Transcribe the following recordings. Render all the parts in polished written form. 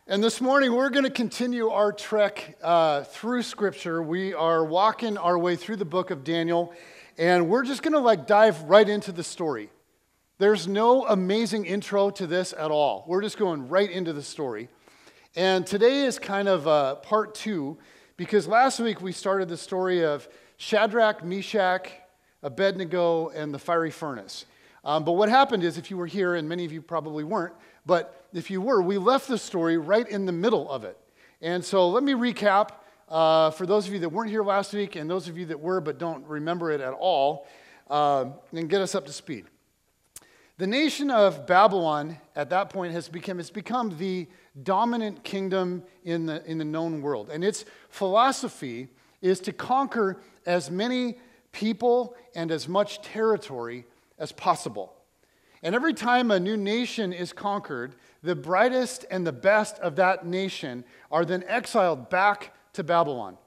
And this morning, we're going to continue our trek through Scripture. We are walking our way through the book of Daniel, and we're just going to dive right into the story. There's no amazing intro to this at all. We're just going right into the story. And today is kind of part two, because last week we started the story of Shadrach, Meshach, Abednego, and the fiery furnace. But what happened is, if you were here, and many of you probably weren't, but if you were, we left the story right in the middle of it. And so let me recap for those of you that weren't here last week and those of you that were but don't remember it at all, and get us up to speed. The nation of Babylon at that point has become the dominant kingdom in the known world. And its philosophy is to conquer as many people and as much territory as possible. And every time a new nation is conquered, the brightest and the best of that nation are then exiled back to Babylon.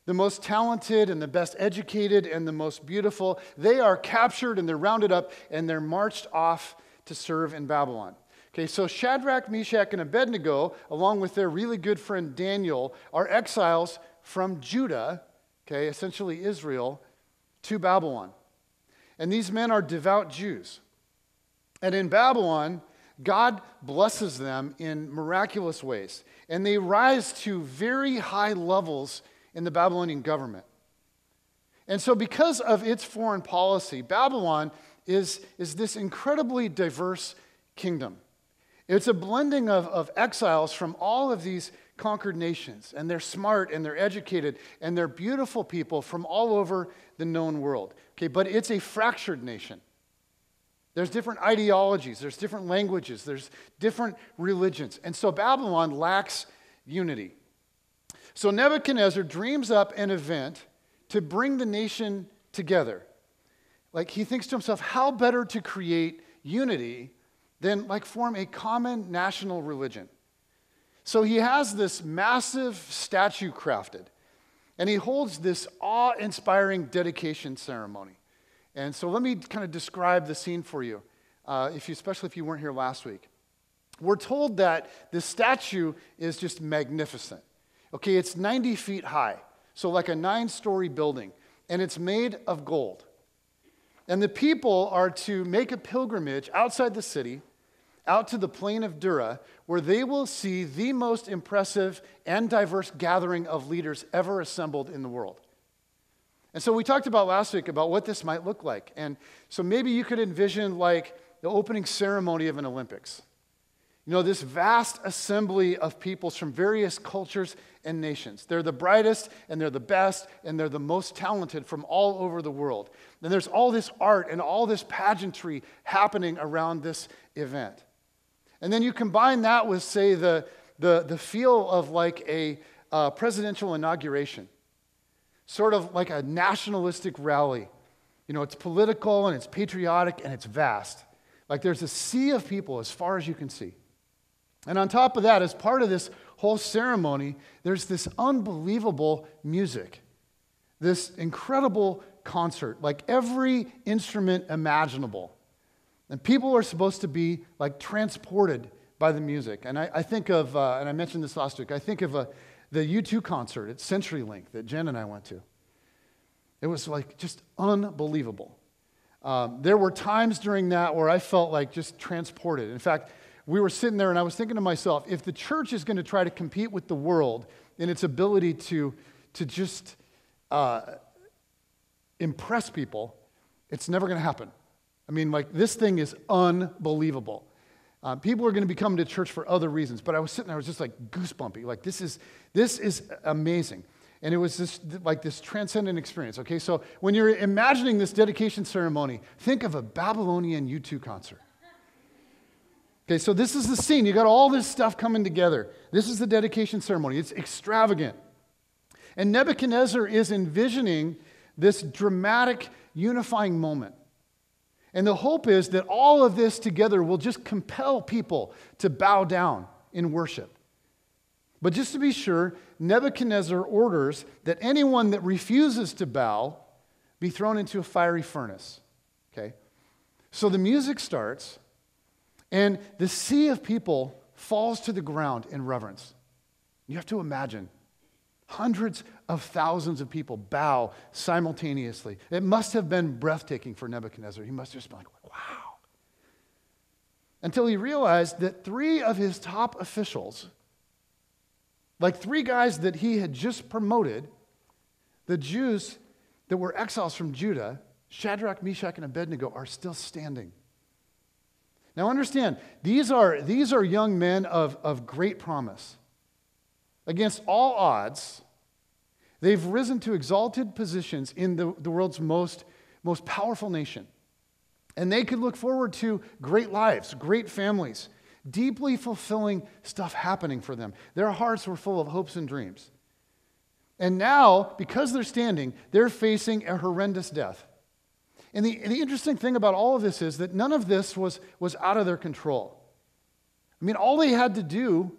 The most talented and the best educated and the most beautiful, they are captured and they're rounded up and they're marched off to serve in Babylon. Okay, so Shadrach, Meshach, and Abednego, along with their really good friend Daniel, are exiles from Judah, okay, essentially Israel, to Babylon. And these men are devout Jews. And in Babylon, God blesses them in miraculous ways. And they rise to very high levels in the Babylonian government. And so because of its foreign policy, Babylon is this incredibly diverse kingdom. It's a blending of exiles from all of these conquered nations. And they're smart and they're educated and they're beautiful people from all over the known world. Okay, but it's a fractured nation. There's different ideologies, there's different languages, there's different religions. And so Babylon lacks unity. So Nebuchadnezzar dreams up an event to bring the nation together. He thinks to himself, how better to create unity than form a common national religion? So he has this massive statue crafted, and he holds this awe-inspiring dedication ceremony. And so let me kind of describe the scene for you, especially if you weren't here last week. We're told that this statue is just magnificent. Okay, it's 90 feet high, so like a 9-story building, and it's made of gold. And the people are to make a pilgrimage outside the city, out to the plain of Dura, where they will see the most impressive and diverse gathering of leaders ever assembled in the world. And so we talked about last week about what this might look like. And so maybe you could envision the opening ceremony of an Olympics. You know, this vast assembly of peoples from various cultures and nations. They're the brightest and they're the best and they're the most talented from all over the world. And there's all this art and all this pageantry happening around this event. And then you combine that with, say, the feel of a presidential inauguration. Sort of like a nationalistic rally. You know, it's political and it's patriotic and it's vast. There's a sea of people as far as you can see. And on top of that, as part of this whole ceremony, there's this unbelievable music. This incredible concert, every instrument imaginable. And people are supposed to be transported by the music. And I think of, and I mentioned this last week, I think of the U2 concert at CenturyLink that Jen and I went to. It was just unbelievable. There were times during that where I felt just transported. In fact, we were sitting there and I was thinking to myself, if the church is going to try to compete with the world in its ability to just impress people, it's never going to happen. I mean, this thing is unbelievable. People are going to be coming to church for other reasons, but I was sitting there, I was just goosebumpy. This is amazing. And it was this transcendent experience. Okay, so when you're imagining this dedication ceremony, think of a Babylonian U2 concert. Okay, so this is the scene. You got all this stuff coming together. This is the dedication ceremony. It's extravagant. And Nebuchadnezzar is envisioning this dramatic, unifying moment. And the hope is that all of this together will just compel people to bow down in worship. But just to be sure, Nebuchadnezzar orders that anyone that refuses to bow be thrown into a fiery furnace. Okay? So the music starts, and the sea of people falls to the ground in reverence. You have to imagine hundreds of thousands of people bow simultaneously. It must have been breathtaking for Nebuchadnezzar. He must have just been like, wow. Until he realized that 3 of his top officials, like 3 guys that he had just promoted, the Jews that were exiles from Judah, Shadrach, Meshach, and Abednego, are still standing. Now understand, these are young men of great promise. Against all odds, they've risen to exalted positions in the world's most powerful nation. And they could look forward to great lives, great families, deeply fulfilling stuff happening for them. Their hearts were full of hopes and dreams. And now, because they're standing, they're facing a horrendous death. And the interesting thing about all of this is that none of this was out of their control. I mean, all they had to do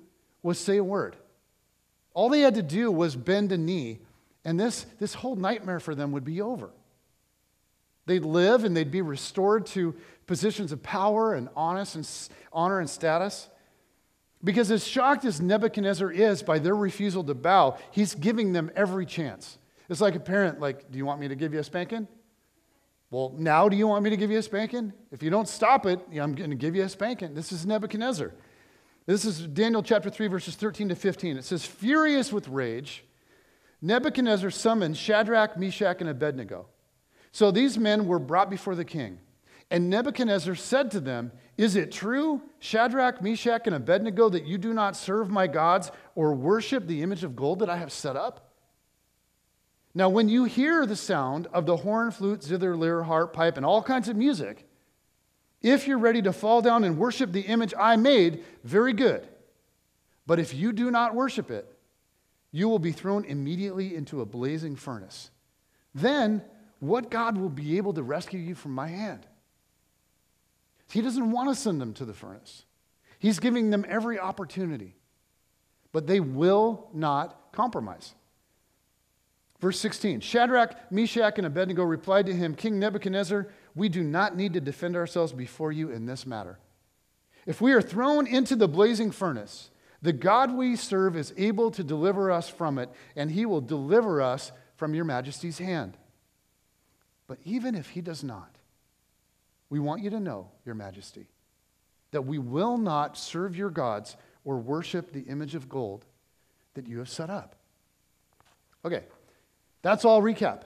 was say a word. All they had to do was bend a knee, and this whole nightmare for them would be over. They'd live and they'd be restored to positions of power and honor and status. Because as shocked as Nebuchadnezzar is by their refusal to bow, he's giving them every chance. It's like a parent, like, do you want me to give you a spanking? Well, now do you want me to give you a spanking? If you don't stop it, I'm going to give you a spanking. This is Nebuchadnezzar. This is Daniel chapter 3, verses 13 to 15. It says, furious with rage, Nebuchadnezzar summoned Shadrach, Meshach, and Abednego. So these men were brought before the king. And Nebuchadnezzar said to them, is it true, Shadrach, Meshach, and Abednego, that you do not serve my gods or worship the image of gold that I have set up? Now, when you hear the sound of the horn, flute, zither, lyre, harp, pipe, and all kinds of music, if you're ready to fall down and worship the image I made, very good. But if you do not worship it, you will be thrown immediately into a blazing furnace. Then, what God will be able to rescue you from my hand? He doesn't want to send them to the furnace. He's giving them every opportunity. But they will not compromise. Verse 16, Shadrach, Meshach, and Abednego replied to him, King Nebuchadnezzar, we do not need to defend ourselves before you in this matter. If we are thrown into the blazing furnace, the God we serve is able to deliver us from it, and he will deliver us from your majesty's hand. But even if he does not, we want you to know, your majesty, that we will not serve your gods or worship the image of gold that you have set up. Okay, that's all recap.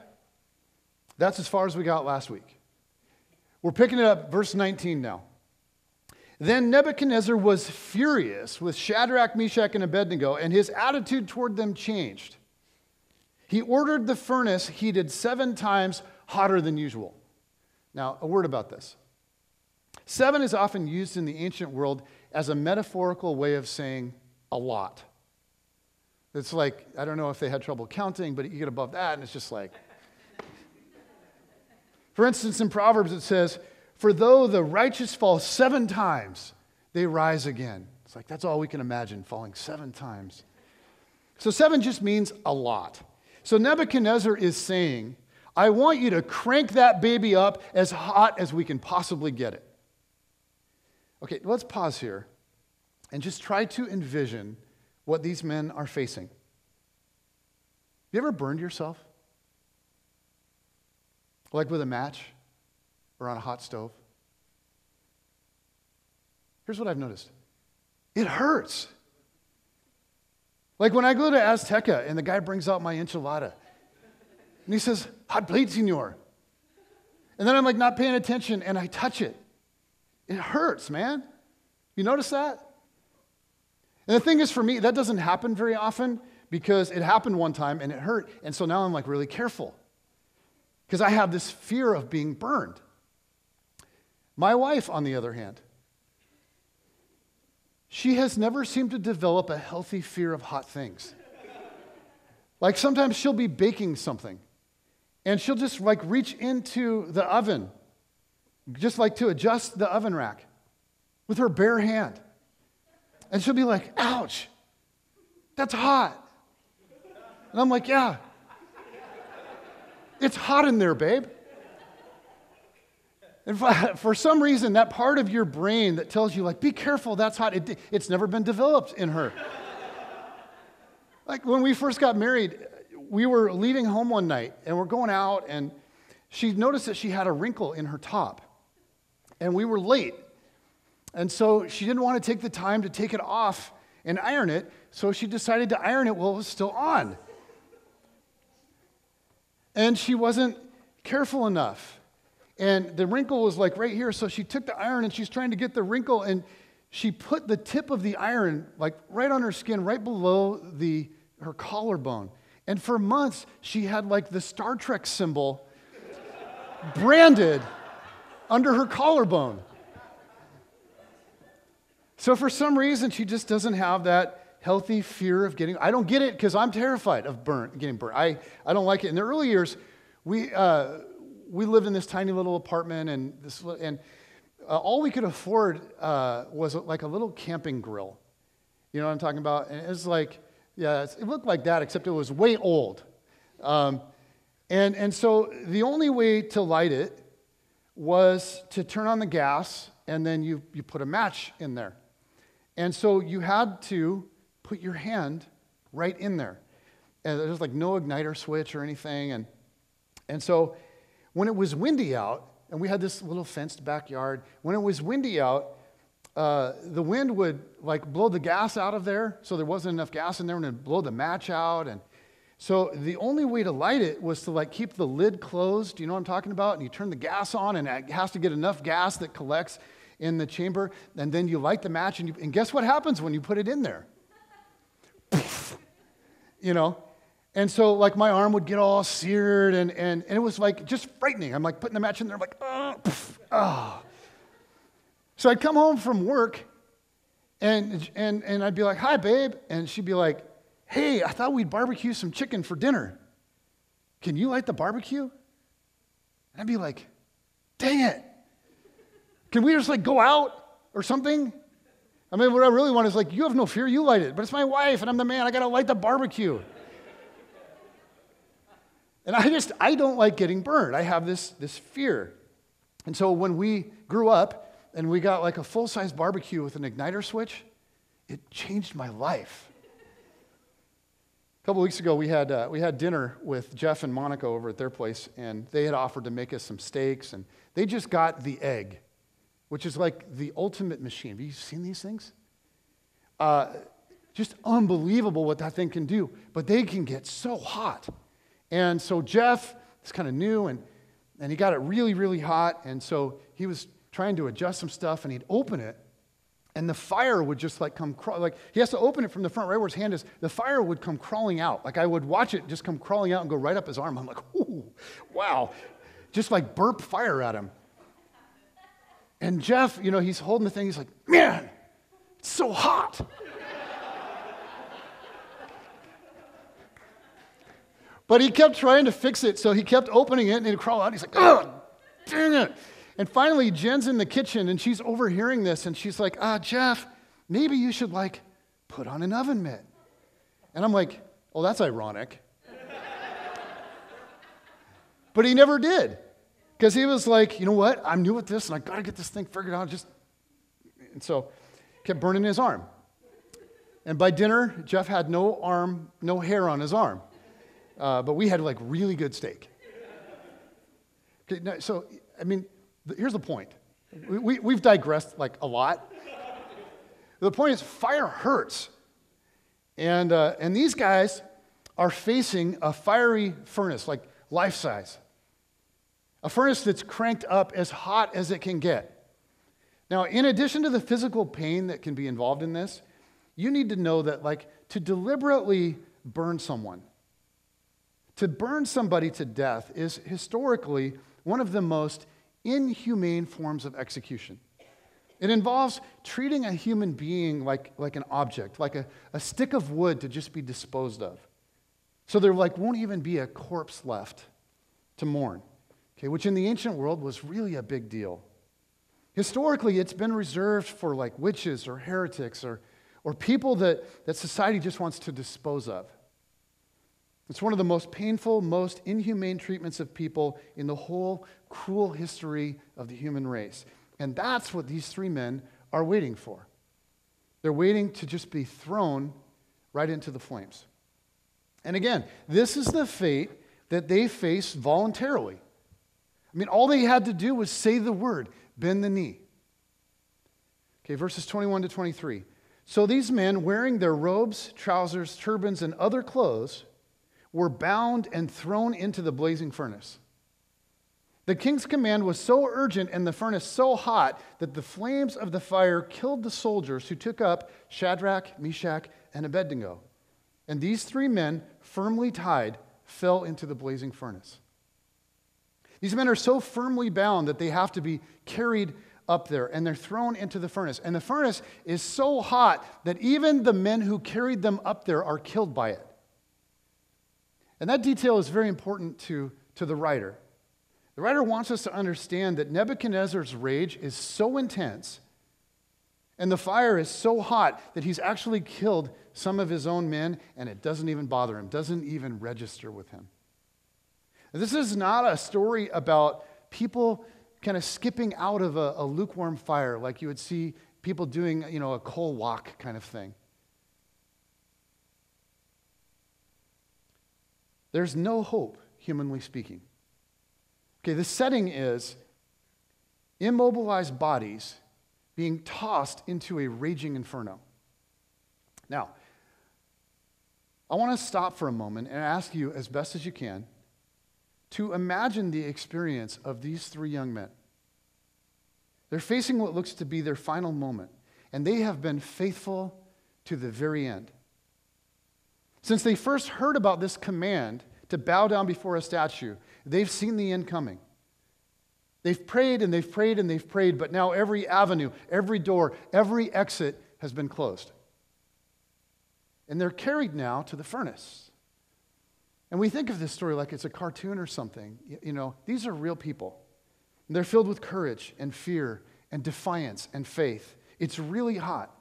That's as far as we got last week. We're picking it up, verse 19 now. Then Nebuchadnezzar was furious with Shadrach, Meshach, and Abednego, and his attitude toward them changed. He ordered the furnace heated 7 times hotter than usual. Now, a word about this. 7 is often used in the ancient world as a metaphorical way of saying a lot. It's like, I don't know if they had trouble counting, but you get above that, and it's just like. For instance, in Proverbs it says, for though the righteous fall 7 times, they rise again. It's like, that's all we can imagine, falling 7 times. So 7 just means a lot. So Nebuchadnezzar is saying, I want you to crank that baby up as hot as we can possibly get it. Okay, let's pause here and just try to envision what these men are facing. You ever burned yourself? Like with a match or on a hot stove? Here's what I've noticed. It hurts. Like when I go to Azteca and the guy brings out my enchilada and he says, hot plate, senor. And then I'm like not paying attention and I touch it. It hurts, man. You notice that? And the thing is, for me, that doesn't happen very often because it happened one time and it hurt. And so now I'm like really careful because I have this fear of being burned. My wife, on the other hand, she has never seemed to develop a healthy fear of hot things. Like sometimes she'll be baking something and she'll just like reach into the oven, just like to adjust the oven rack with her bare hand. And she'll be like, ouch, that's hot. And I'm like, yeah, it's hot in there, babe. And for some reason, that part of your brain that tells you, like, be careful, that's hot, it's never been developed in her. Like, when we first got married, we were leaving home one night, and we're going out, and she noticed that she had a wrinkle in her top. And we were late. And so she didn't want to take the time to take it off and iron it, so she decided to iron it while it was still on. And she wasn't careful enough. And the wrinkle was like right here, so she took the iron and she's trying to get the wrinkle, and she put the tip of the iron like right on her skin, right below her collarbone. And for months, she had like the Star Trek symbol branded under her collarbone. So for some reason, she just doesn't have that healthy fear of getting, I don't get it because I'm terrified of getting burnt. I don't like it. In the early years, we lived in this tiny little apartment, and all we could afford was like a little camping grill. You know what I'm talking about? And it's like, yeah, it looked like that, except it was way old. And so the only way to light it was to turn on the gas, and then you put a match in there. And so you had to put your hand right in there. And there's like no igniter switch or anything. And so when it was windy out, and we had this little fenced backyard, when it was windy out, the wind would like blow the gas out of there, so there wasn't enough gas in there, and it'd blow the match out. And so the only way to light it was to like keep the lid closed. You know what I'm talking about? And you turn the gas on, and it has to get enough gas that collects in the chamber, and then you light the match, and guess what happens when you put it in there? You know? And so, like, my arm would get all seared, and it was, like, just frightening. I'm, like, putting the match in there, I'm like, oh. So I'd come home from work, and I'd be like, hi, babe. And she'd be like, hey, I thought we'd barbecue some chicken for dinner. Can you light the barbecue? And I'd be like, dang it. Can we just, like, go out or something? I mean, what I really want is, like, you have no fear, you light it. But it's my wife, and I'm the man. I got to light the barbecue. And I don't like getting burned. I have this fear. And so when we grew up and we got, like, a full-size barbecue with an igniter switch, it changed my life. A couple weeks ago, we had dinner with Jeff and Monica over at their place, and they had offered to make us some steaks, and they just got the egg, which is like the ultimate machine. Have you seen these things? Just unbelievable what that thing can do. But they can get so hot. And so Jeff is kind of new, and he got it really, really hot. And so he was trying to adjust some stuff, and he'd open it, and the fire would just like come, like he has to open it from the front right where his hand is. The fire would come crawling out. Like I would watch it just come crawling out and go right up his arm. I'm like, ooh, wow. Just like burp fire at him. And Jeff, you know, he's holding the thing. He's like, man, it's so hot. But he kept trying to fix it, so he kept opening it, and he'd crawl out. And he's like, oh, dang it. And finally, Jen's in the kitchen, and she's overhearing this, and she's like, Jeff, maybe you should, like, put on an oven mitt. And I'm like, oh, that's ironic. But he never did. Because he was like, you know what? I'm new at this, and I got to get this thing figured out. And so kept burning his arm. And by dinner, Jeff had no hair on his arm. But we had, like, really good steak. Okay, now, so, I mean, here's the point. We've digressed, like, a lot. The point is, fire hurts. And these guys are facing a fiery furnace, like life-size. A furnace that's cranked up as hot as it can get. Now, in addition to the physical pain that can be involved in this, you need to know that, like, to deliberately burn someone, to burn somebody to death is historically one of the most inhumane forms of execution. It involves treating a human being like an object, like a stick of wood to just be disposed of. So there, like, won't even be a corpse left to mourn. Okay, which in the ancient world was really a big deal. Historically, it's been reserved for like witches or heretics or people that society just wants to dispose of. It's one of the most painful, most inhumane treatments of people in the whole cruel history of the human race. And that's what these three men are waiting for. They're waiting to just be thrown right into the flames. And again, this is the fate that they face voluntarily. I mean, all they had to do was say the word, bend the knee. Okay, verses 21 to 23. So these men, wearing their robes, trousers, turbans, and other clothes, were bound and thrown into the blazing furnace. The king's command was so urgent and the furnace so hot that the flames of the fire killed the soldiers who took up Shadrach, Meshach, and Abednego. And these three men, firmly tied, fell into the blazing furnace. These men are so firmly bound that they have to be carried up there, and they're thrown into the furnace. And the furnace is so hot that even the men who carried them up there are killed by it. And that detail is very important to the writer. The writer wants us to understand that Nebuchadnezzar's rage is so intense and the fire is so hot that he's actually killed some of his own men, and it doesn't even bother him, doesn't even register with him. This is not a story about people kind of skipping out of a lukewarm fire like you would see people doing, a coal walk kind of thing. There's no hope, humanly speaking. Okay, the setting is immobilized bodies being tossed into a raging inferno. Now, I want to stop for a moment and ask you, as best as you can, to imagine the experience of these three young men. They're facing what looks to be their final moment, and they have been faithful to the very end. Since they first heard about this command to bow down before a statue, they've seen the end coming. They've prayed and they've prayed and they've prayed, but now every avenue, every door, every exit has been closed. And they're carried now to the furnace. And we think of this story like it's a cartoon or something. These are real people. And they're filled with courage and fear and defiance and faith. It's really hot.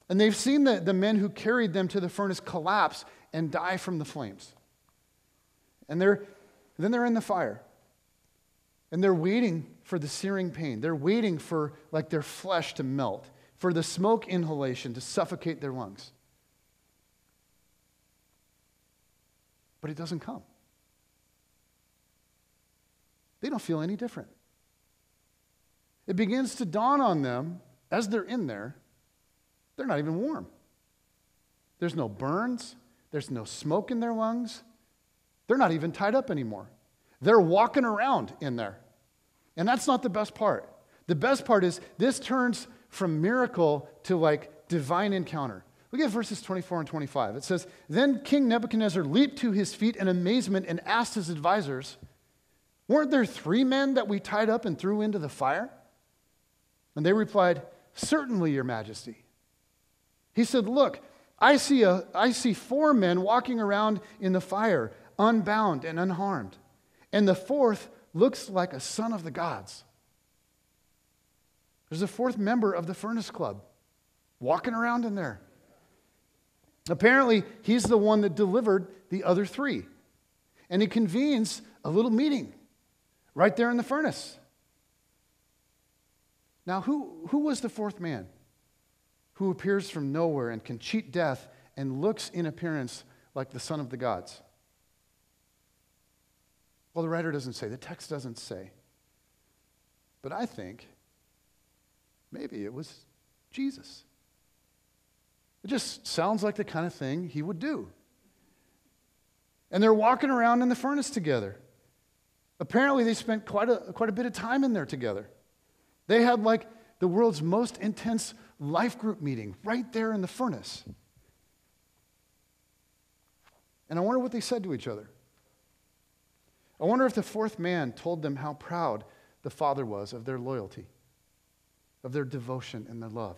And they've seen the men who carried them to the furnace collapse and die from the flames. And then they're in the fire. And they're waiting for the searing pain. They're waiting for their flesh to melt, for the smoke inhalation to suffocate their lungs. But it doesn't come. They don't feel any different. It begins to dawn on them as they're in there, they're not even warm. There's no burns. There's no smoke in their lungs. They're not even tied up anymore. They're walking around in there. And that's not the best part. The best part is this turns from miracle to divine encounter. Look at verses 24 and 25. It says, Then King Nebuchadnezzar leaped to his feet in amazement and asked his advisors, Weren't there three men that we tied up and threw into the fire? And they replied, Certainly, your majesty. He said, Look, I see four men walking around in the fire, unbound and unharmed. And the fourth looks like a son of the gods. There's a fourth member of the furnace club walking around in there. Apparently, he's the one that delivered the other three. And he convenes a little meeting right there in the furnace. Now, who was the fourth man who appears from nowhere and can cheat death and looks in appearance like the son of the gods? Well, the writer doesn't say. The text doesn't say. But I think maybe it was Jesus. It just sounds like the kind of thing he would do. And they're walking around in the furnace together. Apparently, they spent quite a bit of time in there together. They had the world's most intense life group meeting right there in the furnace. And I wonder what they said to each other. I wonder if the fourth man told them how proud the Father was of their loyalty, of their devotion and their love.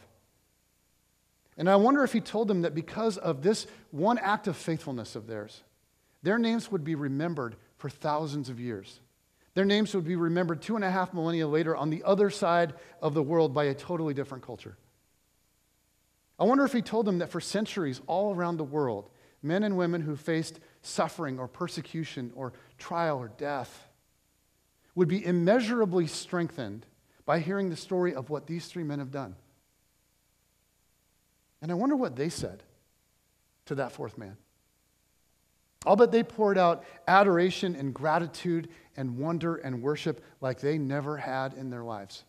And I wonder if he told them that because of this one act of faithfulness of theirs, their names would be remembered for thousands of years. Their names would be remembered 2.5 millennia later on the other side of the world by a totally different culture. I wonder if he told them that for centuries all around the world, men and women who faced suffering or persecution or trial or death, would be immeasurably strengthened by hearing the story of what these three men have done. And I wonder what they said to that fourth man. I'll bet they poured out adoration and gratitude and wonder and worship like they never had in their lives.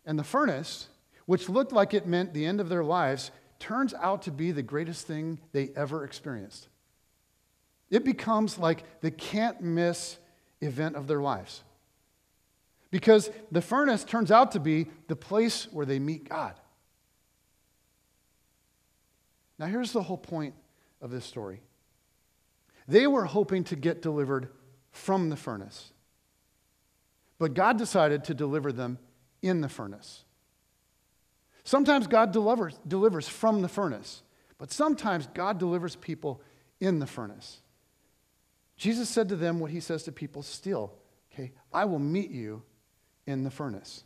And the furnace, which looked like it meant the end of their lives, turns out to be the greatest thing they ever experienced. It becomes like the can't-miss event of their lives. Because the furnace turns out to be the place where they meet God. Now here's the whole point of this story. They were hoping to get delivered from the furnace. But God decided to deliver them in the furnace. Sometimes God delivers from the furnace, but sometimes God delivers people in the furnace. Jesus said to them what he says to people still, okay, I will meet you in the furnace.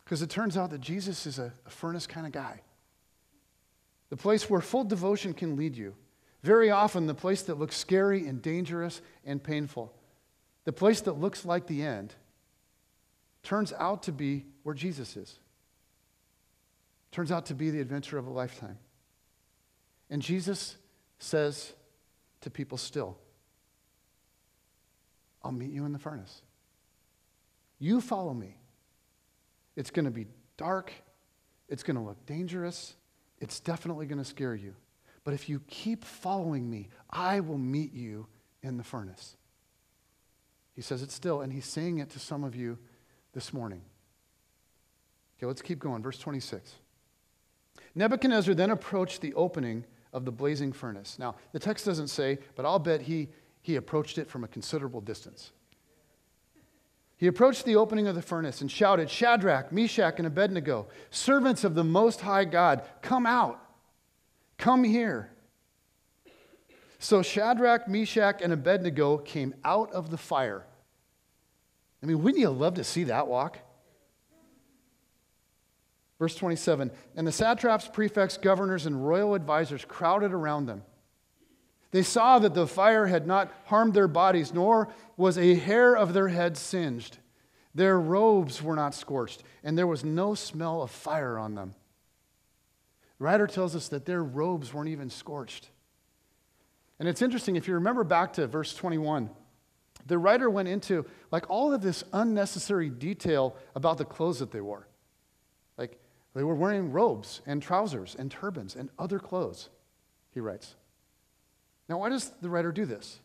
Because it turns out that Jesus is a furnace kind of guy. The place where full devotion can lead you. Very often the place that looks scary and dangerous and painful. The place that looks like the end turns out to be where Jesus is. Turns out to be the adventure of a lifetime. And Jesus says to people still, I'll meet you in the furnace. You follow me. It's going to be dark. It's going to look dangerous. It's definitely going to scare you. But if you keep following me, I will meet you in the furnace. He says it still, and he's saying it to some of you this morning. Okay, let's keep going. Verse 26. Nebuchadnezzar then approached the opening of the blazing furnace. Now, the text doesn't say, but I'll bet he approached it from a considerable distance. He approached the opening of the furnace and shouted, Shadrach, Meshach, and Abednego, servants of the Most High God, come out. Come here. So Shadrach, Meshach, and Abednego came out of the fire. I mean, wouldn't you love to see that walk? Verse 27, and the satraps, prefects, governors, and royal advisors crowded around them. They saw that the fire had not harmed their bodies, nor was a hair of their head singed. Their robes were not scorched, and there was no smell of fire on them. The writer tells us that their robes weren't even scorched. And it's interesting, if you remember back to verse 21, the writer went into like all of this unnecessary detail about the clothes that they wore. Like they were wearing robes and trousers and turbans and other clothes, he writes. Now, why does the writer do this?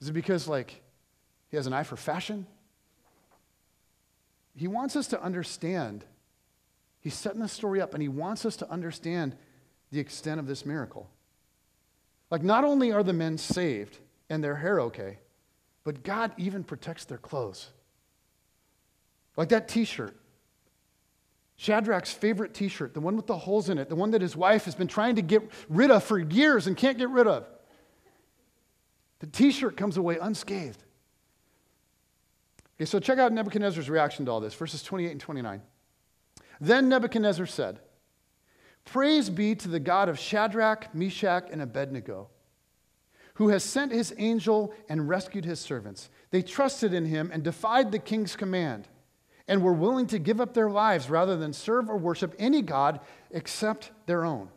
Is it because, like, he has an eye for fashion? He wants us to understand. He's setting the story up, and he wants us to understand the extent of this miracle. Like, not only are the men saved and their hair okay, but God even protects their clothes. Like that t-shirt. Shadrach's favorite t-shirt, the one with the holes in it, the one that his wife has been trying to get rid of for years and can't get rid of. The t-shirt comes away unscathed. Okay, so check out Nebuchadnezzar's reaction to all this, verses 28 and 29. Then Nebuchadnezzar said, Praise be to the God of Shadrach, Meshach, and Abednego, who has sent his angel and rescued his servants. They trusted in him and defied the king's command, and were willing to give up their lives rather than serve or worship any god except their own.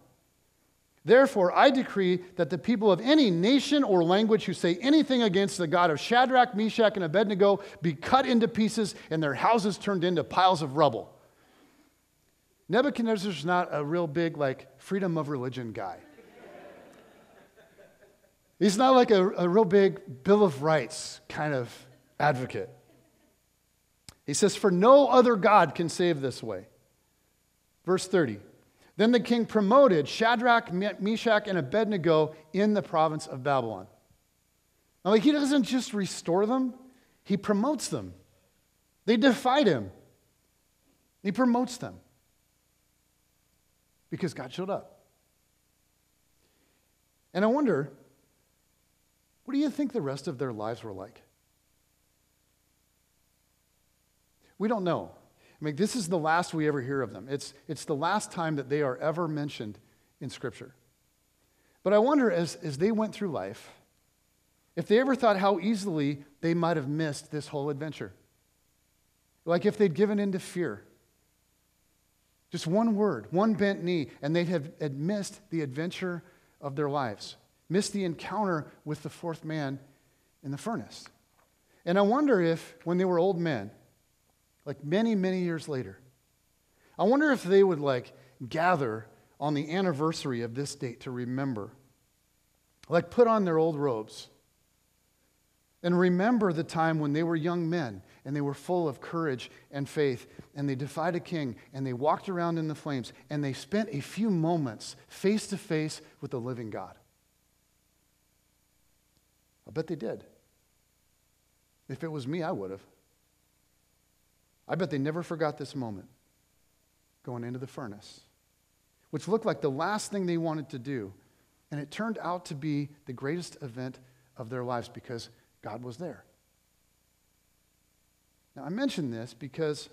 Therefore, I decree that the people of any nation or language who say anything against the God of Shadrach, Meshach, and Abednego be cut into pieces and their houses turned into piles of rubble. Nebuchadnezzar's not a real big, like, freedom of religion guy. He's not like a real big Bill of Rights kind of advocate. He says, for no other God can save this way. Verse 30. Then the king promoted Shadrach, Meshach, and Abednego in the province of Babylon. Now, like, he doesn't just restore them, he promotes them. They defied him. He promotes them. Because God showed up. And I wonder, what do you think the rest of their lives were like? We don't know. I mean, this is the last we ever hear of them. It's the last time that they are ever mentioned in Scripture. But I wonder, as they went through life, if they ever thought how easily they might have missed this whole adventure. Like if they'd given in to fear. Just one word, one bent knee, and they'd have missed the adventure of their lives, missed the encounter with the fourth man in the furnace. And I wonder if, when they were old men, like many, many years later, I wonder if they would gather on the anniversary of this date to remember, put on their old robes and remember the time when they were young men and they were full of courage and faith and they defied a king and they walked around in the flames and they spent a few moments face to face with the living God. I bet they did. If it was me, I would have. I bet they never forgot this moment going into the furnace, which looked like the last thing they wanted to do. And it turned out to be the greatest event of their lives because God was there. Now, I mention this because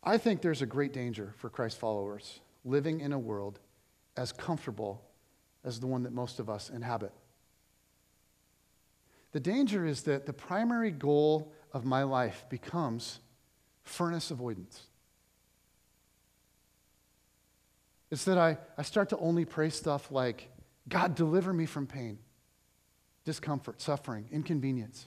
I think there's a great danger for Christ followers living in a world as comfortable as the one that most of us inhabit. The danger is that the primary goal of my life becomes furnace avoidance. It's that I start to only pray stuff like, God, deliver me from pain, discomfort, suffering, inconvenience.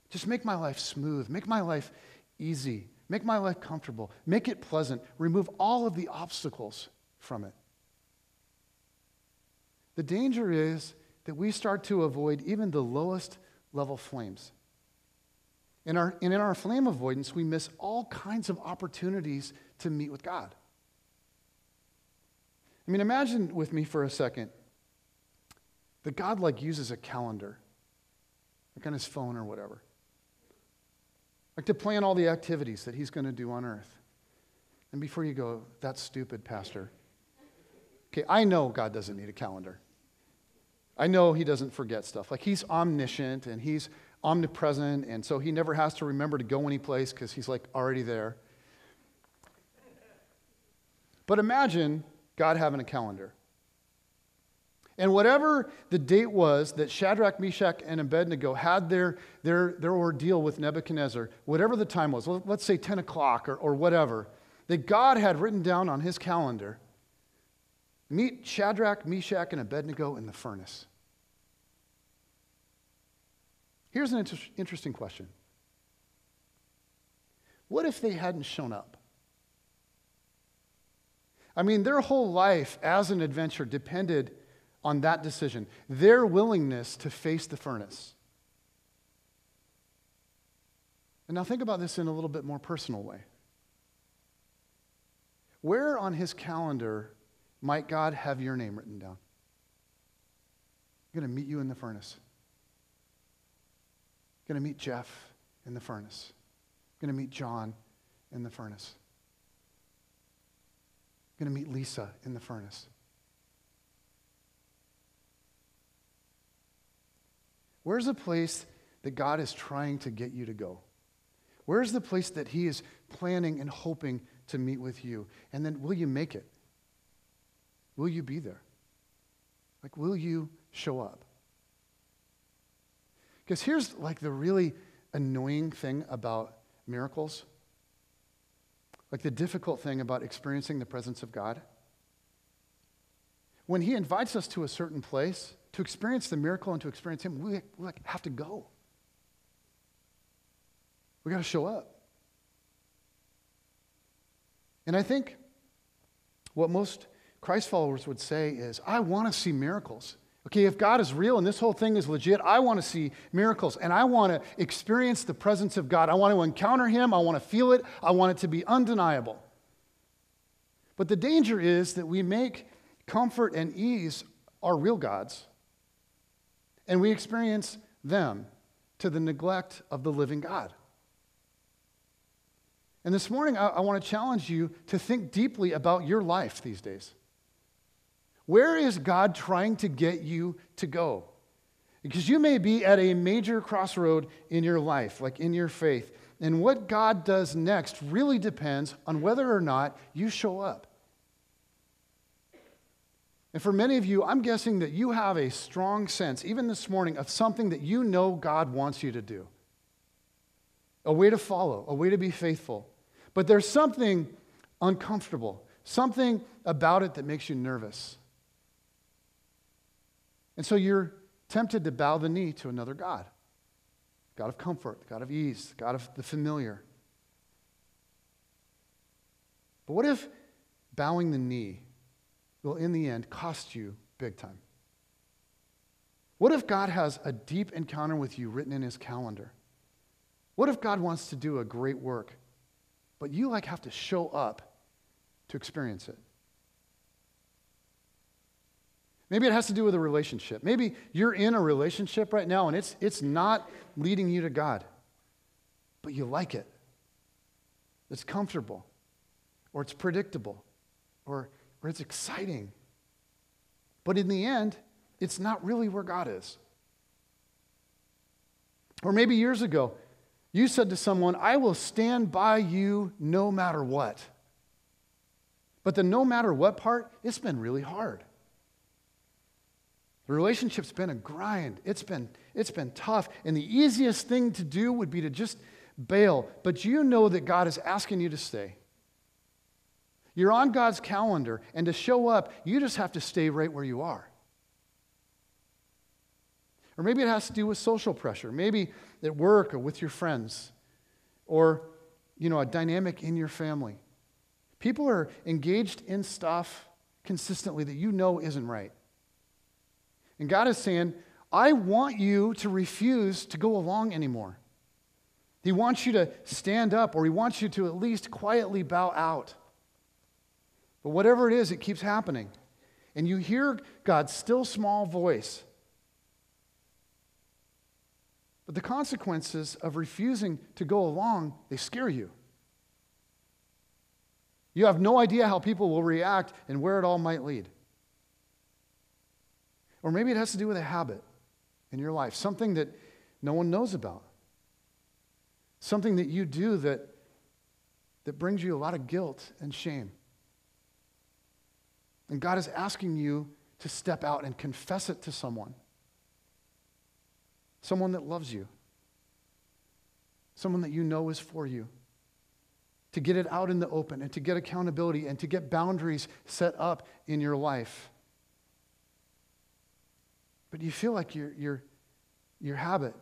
Just make my life smooth, make my life easy, make my life comfortable, make it pleasant, remove all of the obstacles from it. The danger is that we start to avoid even the lowest level flames. In our flame avoidance, we miss all kinds of opportunities to meet with God. I mean, imagine with me for a second that God uses a calendar, on his phone or whatever, to plan all the activities that he's going to do on earth. And before you go, that's stupid, Pastor. Okay, I know God doesn't need a calendar. I know he doesn't forget stuff. He's omniscient and he's omnipresent, and so he never has to remember to go any place because he's already there. But imagine God having a calendar. And whatever the date was that Shadrach, Meshach, and Abednego had their ordeal with Nebuchadnezzar, whatever the time was, let's say 10 o'clock or whatever, that God had written down on his calendar, meet Shadrach, Meshach, and Abednego in the furnace. Here's an interesting question. What if they hadn't shown up? I mean, their whole life as an adventure depended on that decision, their willingness to face the furnace. And now think about this in a little bit more personal way. Where on his calendar might God have your name written down? I'm going to meet you in the furnace. I'm going to meet Jeff in the furnace. I'm going to meet John in the furnace. I'm going to meet Lisa in the furnace. Where's the place that God is trying to get you to go? Where's the place that he is planning and hoping to meet with you? And then will you make it? Will you be there? Will you show up? Because here's the really annoying thing about miracles. The difficult thing about experiencing the presence of God. When he invites us to a certain place, to experience the miracle and to experience him, we have to go. We got to show up. And I think what most Christ followers would say is, I want to see miracles. Okay, if God is real and this whole thing is legit, I want to see miracles and I want to experience the presence of God. I want to encounter him. I want to feel it. I want it to be undeniable. But the danger is that we make comfort and ease our real gods and we experience them to the neglect of the living God. And this morning, I want to challenge you to think deeply about your life these days. Where is God trying to get you to go? Because you may be at a major crossroad in your life, in your faith. And what God does next really depends on whether or not you show up. And for many of you, I'm guessing that you have a strong sense, even this morning, of something that you know God wants you to do. A way to follow, a way to be faithful. But there's something uncomfortable, something about it that makes you nervous. And so you're tempted to bow the knee to another God. God of comfort, God of ease, God of the familiar. But what if bowing the knee will, in the end, cost you big time? What if God has a deep encounter with you written in his calendar? What if God wants to do a great work, but you have to show up to experience it? Maybe it has to do with a relationship. Maybe you're in a relationship right now and it's not leading you to God, but you like it. It's comfortable, or it's predictable, or it's exciting. But in the end, it's not really where God is. Or maybe years ago, you said to someone, I will stand by you no matter what. But the no matter what part, it's been really hard. The relationship's been a grind. It's been tough. And the easiest thing to do would be to just bail. But you know that God is asking you to stay. You're on God's calendar, and to show up, you just have to stay right where you are. Or maybe it has to do with social pressure. Maybe at work or with your friends. Or, a dynamic in your family. People are engaged in stuff consistently that you know isn't right. And God is saying, I want you to refuse to go along anymore. He wants you to stand up, or he wants you to at least quietly bow out. But whatever it is, it keeps happening. And you hear God's still small voice. But the consequences of refusing to go along, they scare you. You have no idea how people will react and where it all might lead. Or maybe it has to do with a habit in your life, something that no one knows about. Something that you do that brings you a lot of guilt and shame. And God is asking you to step out and confess it to someone. Someone that loves you. Someone that you know is for you. To get it out in the open and to get accountability and to get boundaries set up in your life. But you feel like your habit,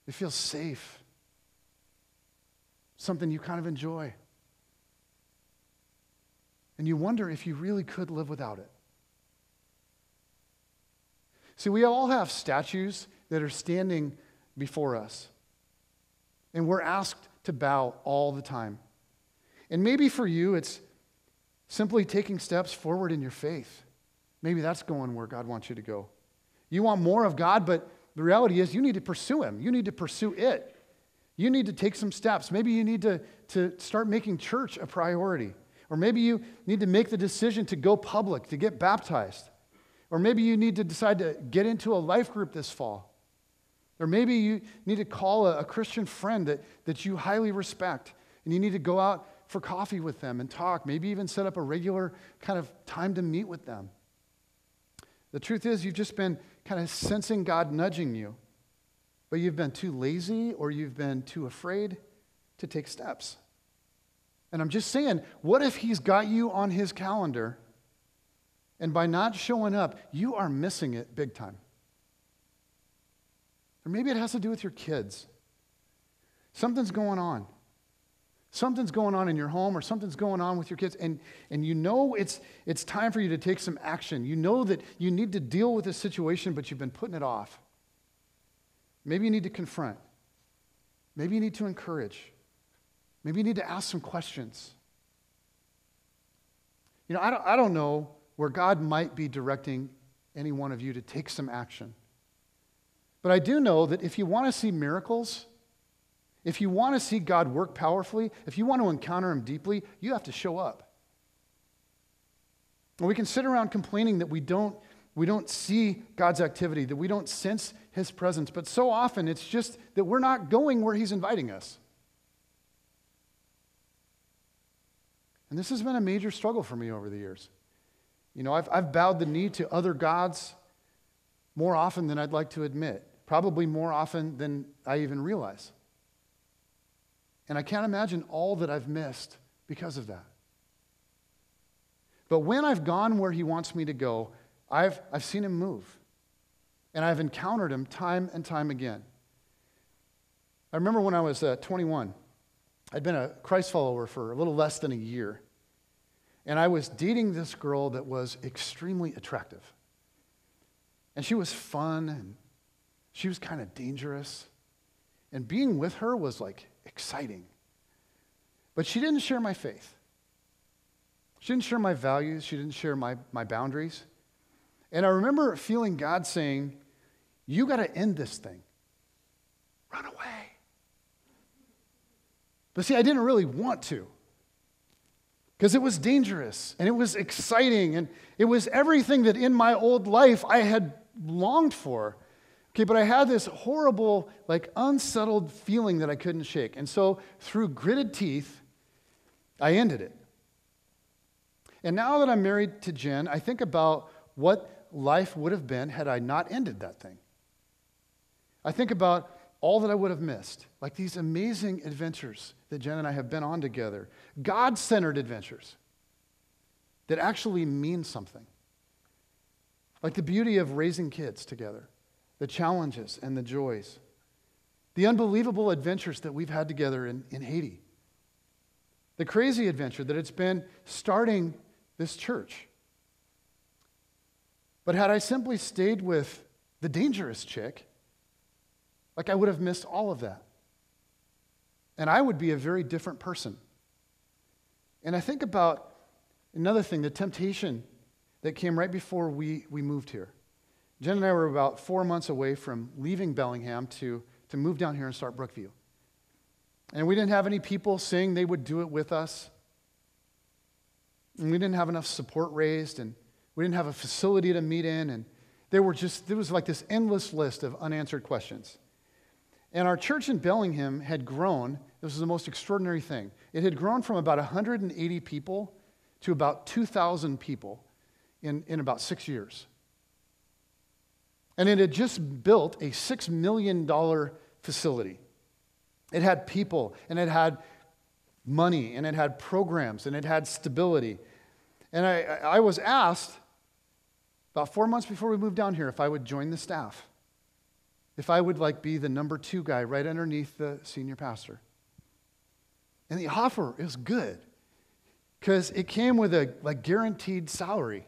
it feels safe. Something you kind of enjoy. And you wonder if you really could live without it. See, we all have statues that are standing before us. And we're asked to bow all the time. And maybe for you, it's simply taking steps forward in your faith. Maybe that's going where God wants you to go. You want more of God, but the reality is you need to pursue him. You need to pursue it. You need to take some steps. Maybe you need to start making church a priority. Or maybe you need to make the decision to go public, to get baptized. Or maybe you need to decide to get into a life group this fall. Or maybe you need to call a Christian friend that you highly respect, and you need to go out for coffee with them and talk, maybe even set up a regular kind of time to meet with them. The truth is, you've just been kind of sensing God nudging you, but you've been too lazy or you've been too afraid to take steps. And I'm just saying, what if he's got you on his calendar, and by not showing up, you are missing it big time? Or maybe it has to do with your kids. Something's going on. Something's going on in your home, or something's going on with your kids, and you know it's time for you to take some action. You know that you need to deal with this situation, but you've been putting it off. Maybe you need to confront. Maybe you need to encourage. Maybe you need to ask some questions. I don't know where God might be directing any one of you to take some action. But I do know that if you want to see miracles, if you want to see God work powerfully, if you want to encounter him deeply, you have to show up. And we can sit around complaining that we don't see God's activity, that we don't sense his presence, but so often it's just that we're not going where he's inviting us. And this has been a major struggle for me over the years. I've bowed the knee to other gods more often than I'd like to admit, probably more often than I even realize. And I can't imagine all that I've missed because of that. But when I've gone where he wants me to go, I've seen him move. And I've encountered him time and time again. I remember when I was 21, I'd been a Christ follower for a little less than a year. And I was dating this girl that was extremely attractive. And she was fun, and she was kind of dangerous. And being with her was like exciting. But she didn't share my faith. She didn't share my values. She didn't share my boundaries. And I remember feeling God saying, you got to end this thing. Run away. But see, I didn't really want to. Because it was dangerous, and it was exciting, and it was everything that in my old life I had longed for. Okay, but I had this horrible, unsettled feeling that I couldn't shake. And so, through gritted teeth, I ended it. And now that I'm married to Jen, I think about what life would have been had I not ended that thing. I think about all that I would have missed, like these amazing adventures that Jen and I have been on together, God-centered adventures that actually mean something, like the beauty of raising kids together, the challenges and the joys, the unbelievable adventures that we've had together in Haiti, the crazy adventure that it's been starting this church. But had I simply stayed with the dangerous chick, I would have missed all of that. And I would be a very different person. And I think about another thing, the temptation that came right before we moved here. Jen and I were about 4 months away from leaving Bellingham to move down here and start Brookview. And we didn't have any people saying they would do it with us. And we didn't have enough support raised, and we didn't have a facility to meet in, and there was like this endless list of unanswered questions. And our church in Bellingham had grown. This was the most extraordinary thing. It had grown from about 180 people to about 2,000 people in about 6 years. And it had just built a $6 million facility. It had people, and it had money, and it had programs, and it had stability. And I was asked about 4 months before we moved down here if I would join the staff, if I would be the number 2 guy right underneath the senior pastor. And the offer is good because it came with a guaranteed salary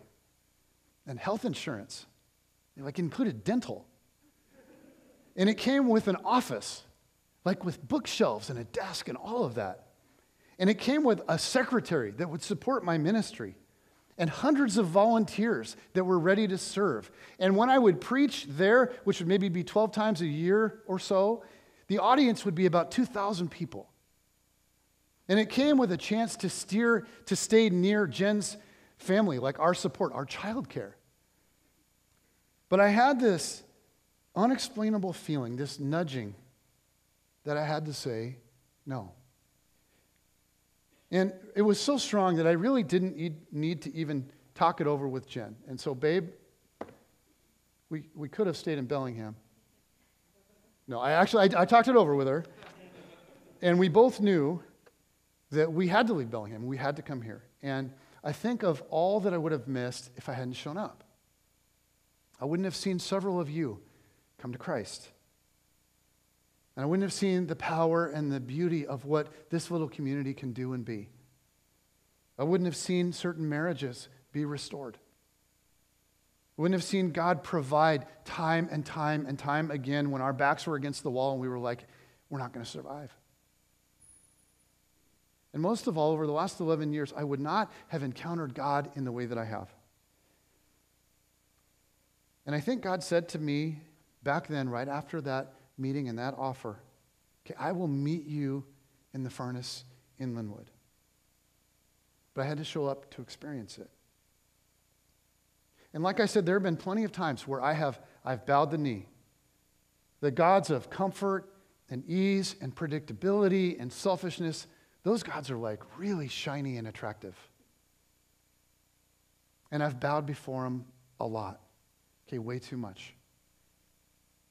and health insurance. It included dental. And it came with an office, with bookshelves and a desk and all of that. And it came with a secretary that would support my ministry and hundreds of volunteers that were ready to serve. And when I would preach there, which would maybe be 12 times a year or so, the audience would be about 2,000 people. And it came with a chance to stay near Jen's family, our support, our childcare. But I had this unexplainable feeling, this nudging, that I had to say no. And it was so strong that I really didn't need to even talk it over with Jen. And so, babe, we could have stayed in Bellingham. No, I talked it over with her. And we both knew that we had to leave Bellingham. We had to come here. And I think of all that I would have missed if I hadn't shown up. I wouldn't have seen several of you come to Christ. And I wouldn't have seen the power and the beauty of what this little community can do and be. I wouldn't have seen certain marriages be restored. I wouldn't have seen God provide time and time and time again when our backs were against the wall and we were like, we're not going to survive. And most of all, over the last 11 years, I would not have encountered God in the way that I have. And I think God said to me back then, right after that meeting and that offer, okay, I will meet you in the furnace in Linwood. But I had to show up to experience it. And like I said, there have been plenty of times where I've bowed the knee. The gods of comfort and ease and predictability and selfishness, those gods are really shiny and attractive. And I've bowed before him a lot. Okay, way too much.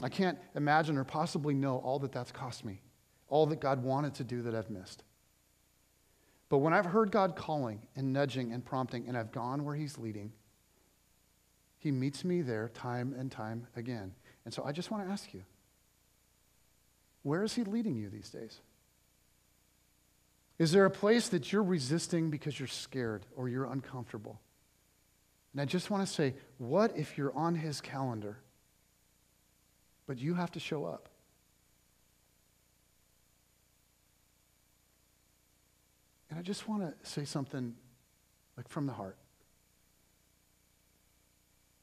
I can't imagine or possibly know all that that's cost me, all that God wanted to do that I've missed. But when I've heard God calling and nudging and prompting, and I've gone where he's leading, he meets me there time and time again. And so I just want to ask you, where is he leading you these days? Is there a place that you're resisting because you're scared or you're uncomfortable? And I just want to say, what if you're on his calendar, but you have to show up? And I just want to say something like from the heart.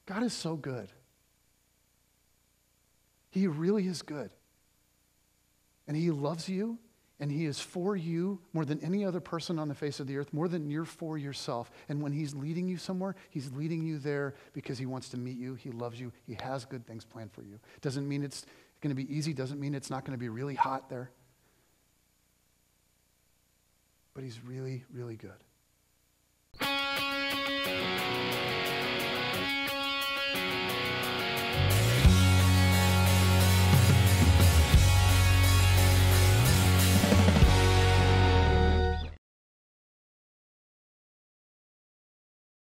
God is so good. He really is good. And he loves you, and he is for you more than any other person on the face of the earth, more than you're for yourself. And when he's leading you somewhere, he's leading you there because he wants to meet you. He loves you. He has good things planned for you. Doesn't mean it's going to be easy. Doesn't mean it's not going to be really hot there. But he's really, really good.